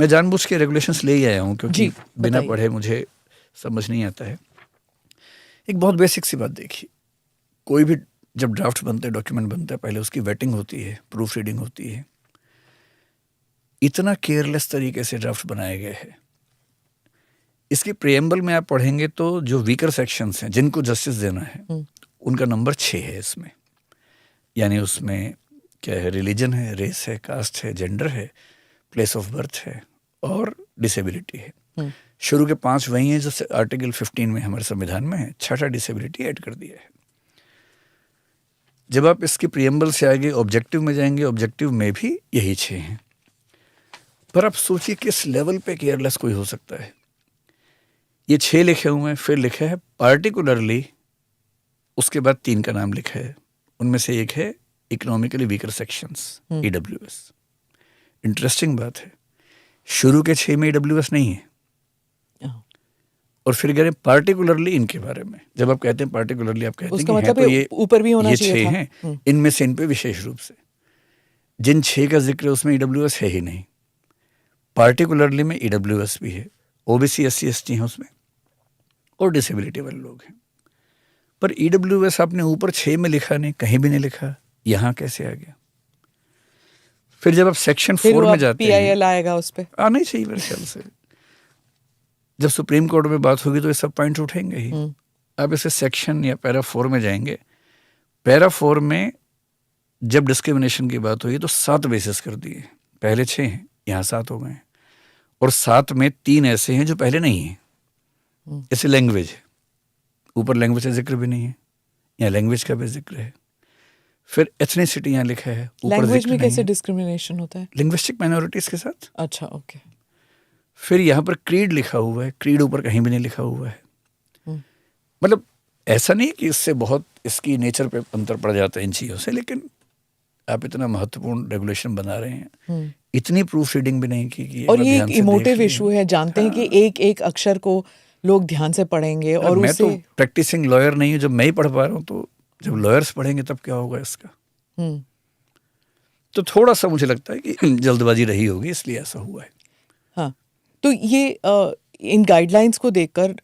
मैं जानबूझ के रेगुलेशंस ले ही आया हूँ क्योंकि जी, बिना बताइए। पढ़े मुझे समझ नहीं आता है। एक बहुत बेसिक सी बात देखिए, कोई भी जब ड्राफ्ट बनते हैं, डॉक्यूमेंट बनता है, पहले उसकी वेटिंग होती है, प्रूफ रीडिंग होती है। इतना केयरलेस तरीके से ड्राफ्ट बनाए गए हैं। इसकी प्रिएम्बल में आप पढ़ेंगे तो जो वीकर सेक्शंस हैं जिनको जस्टिस देना है उनका नंबर 6 है इसमें। यानी उसमें क्या है, रिलीजन है, रेस है, कास्ट है, जेंडर है, प्लेस ऑफ बर्थ है और डिसेबिलिटी है। शुरू के 5 वही हैं जो आर्टिकल 15 में हमारे संविधान में है, 6ठा डिसेबिलिटी ऐड कर दिया है। जब आप इसकी प्रिएम्बल से आगे ऑब्जेक्टिव में जाएंगे, ऑब्जेक्टिव में भी यही 6 हैं। पर आप सोचिए किस लेवल पे केयरलेस कोई हो सकता है। ये 6 लिखे हुए हैं, फिर लिखा है पार्टिकुलरली, उसके बाद 3 का नाम लिखा है। उनमें से एक है economically weaker sections, EWS। Interesting बात है, शुरू के 6 में EWS नहीं है और फिर कह रहे हैं पार्टिकुलरली इनके बारे में। जब आप कहते हैं पार्टिकुलरली, आप कहते हैं कि मतलब तो ये ऊपर भी होना ये चाहिए 6 था। हैं, इनमें से इन पे विशेष रूप से जिन 6 का जिक्र है उसमें EWS है ही नहीं। पार्टिकुलरली में EWS भी है, OBC SC ST हैं उसमें और डिसेबिलिटी वाले लोग हैं। पर EWS आपने ऊपर 6 में लिखा नहीं, कहीं भी नहीं लिखा, यहाँ कैसे आ गया? फिर जब आप सेक्शन 4 में जाते हैं, PIL आएगा उस पे, आना ही चाहिए मेरे ख्याल से। जब सुप्रीम कोर्ट में बात होगी तो ये सब पॉइंट उठेंगे ही। आप इसे सेक्शन या पैरा 4 में जाएंगे, पैरा 4 में जब डिस्क्रिमिनेशन की बात हुई तो 7 बेसिस कर दिए। पहले 6 हैं, यहाँ 7 हो गए हैं और 7 में 3 ऐसे हैं जो पहले नहीं हैं। जैसे लैंग्वेज है, ऊपर लैंग्वेज का जिक्र भी नहीं है, यहाँ लैंग्वेज का भी जिक्र है। फिर एथनिसिटी यहाँ लिखा है, ऊपर लैंग्वेज जिक्र में नहीं कैसे है। डिस्क्रिमिनेशन होता है? लिंग्विस्टिक माइनॉरिटीज के साथ। अच्छा, ओके। फिर यहाँ पर क्रीड लिखा हुआ है, क्रीड ऊपर कहीं भी नहीं लिखा हुआ है। मतलब ऐसा नहीं कि इससे बहुत इसकी नेचर पे अंतर पड़ जाता है इन चीज़ों से, लेकिन आप इतना महत्वपूर्ण रेगुलेशन बना रहे हैं, इतनी प्रूफ रीडिंग भी नहीं की। और ये एक इमोटिव इशू है, जानते हैं कि एक एक अक्षर को लोग ध्यान से पढ़ेंगे और मैं उससे तो प्रैक्टिसिंग लॉयर नहीं हूँ, जब मैं ही पढ़ पा रहा हूँ तो जब लॉयर्स पढ़ेंगे तब क्या होगा इसका। तो थोड़ा सा मुझे लगता है कि जल्दबाजी रही होगी, इसलिए ऐसा हुआ है। हाँ, तो ये इन गाइडलाइंस को देखकर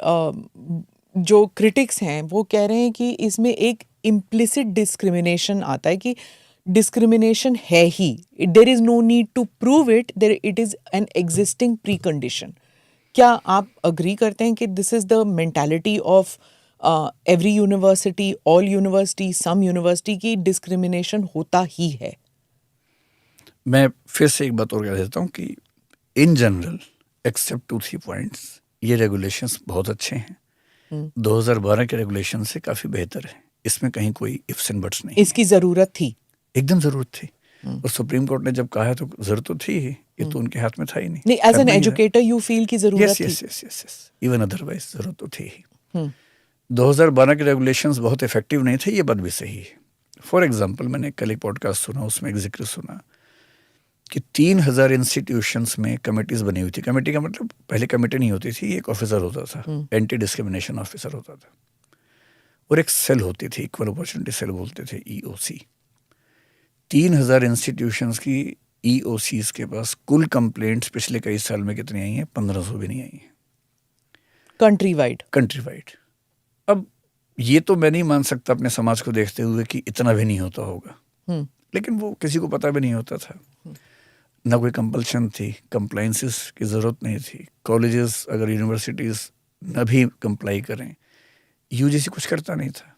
जो क्रिटिक्स हैं वो कह रहे हैं कि इसमें एक इम्प्लिसिट डिस्क्रिमिनेशन आता है कि डिस्क्रिमिनेशन है ही, there is no need to prove it, there it is an existing pre condition. क्या आप अग्री करते हैं कि this is the mentality of every university, all university, some university की डिस्क्रिमिनेशन होता ही है? मैं फिर से एक बात और कह देता हूँ कि इन जनरल एक्सेप्ट 2-3 पॉइंट्स, ये रेगुलेशंस बहुत अच्छे हैं। 2012 के रेगुलेशन से काफ़ी बेहतर है, इसमें कहीं कोई इफ्स एंड बट्स नहीं। इसकी ज़रूरत थी, एकदम ज़रूरत थी। और सुप्रीम कोर्ट ने जब कहा है तो ज़रूरत तो थी ही, ये तो उनके हाथ में था ही नहीं। As an educator you feel की ज़रूरत थी? यस, इवन अदरवाइज ज़रूरत तो थी ही। 2012 के रेगुलेशंस बहुत इफेक्टिव नहीं थे, ये बात भी सही है। फॉर एग्जाम्पल, मैंने कल एक पॉडकास्ट सुना, उसमें एक जिक्र सुना कि 3000 इंस्टीट्यूशंस में कमेटीज बनी हुई थी। कमेटी का मतलब पहले कमेटी नहीं होती थी, एक ऑफिसर होता था, एंटी डिस्क्रिमिनेशन ऑफिसर होता था, और एक सेल होती थी, इक्वल अपॉर्चुनिटी सेल बोलते थे, EOC। 3000 इंस्टीट्यूशंस की EOCs के पास कुल कंप्लेंट्स पिछले कई साल में कितनी आई हैं? 1500 भी नहीं आई हैं, कंट्री वाइड। अब ये तो मैं नहीं मान सकता अपने समाज को देखते हुए कि इतना भी नहीं होता होगा, लेकिन वो किसी को पता भी नहीं होता था, ना कोई कंपल्शन थी, कंप्लाइंसेस की ज़रूरत नहीं थी। कॉलेजेस अगर यूनिवर्सिटीज़ न भी कंप्लाई करें, UGC कुछ करता नहीं था।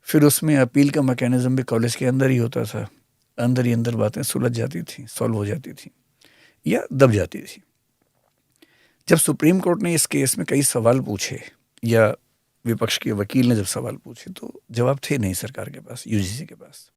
फिर उसमें अपील का मैकेनिज्म भी कॉलेज के अंदर ही होता था, अंदर ही अंदर बातें सुलझ जाती थी, सॉल्व हो जाती थी या दब जाती थी। जब सुप्रीम कोर्ट ने इस केस में कई सवाल पूछे या विपक्ष के वकील ने जब सवाल पूछे तो जवाब थे नहीं सरकार के पास, UGC के पास।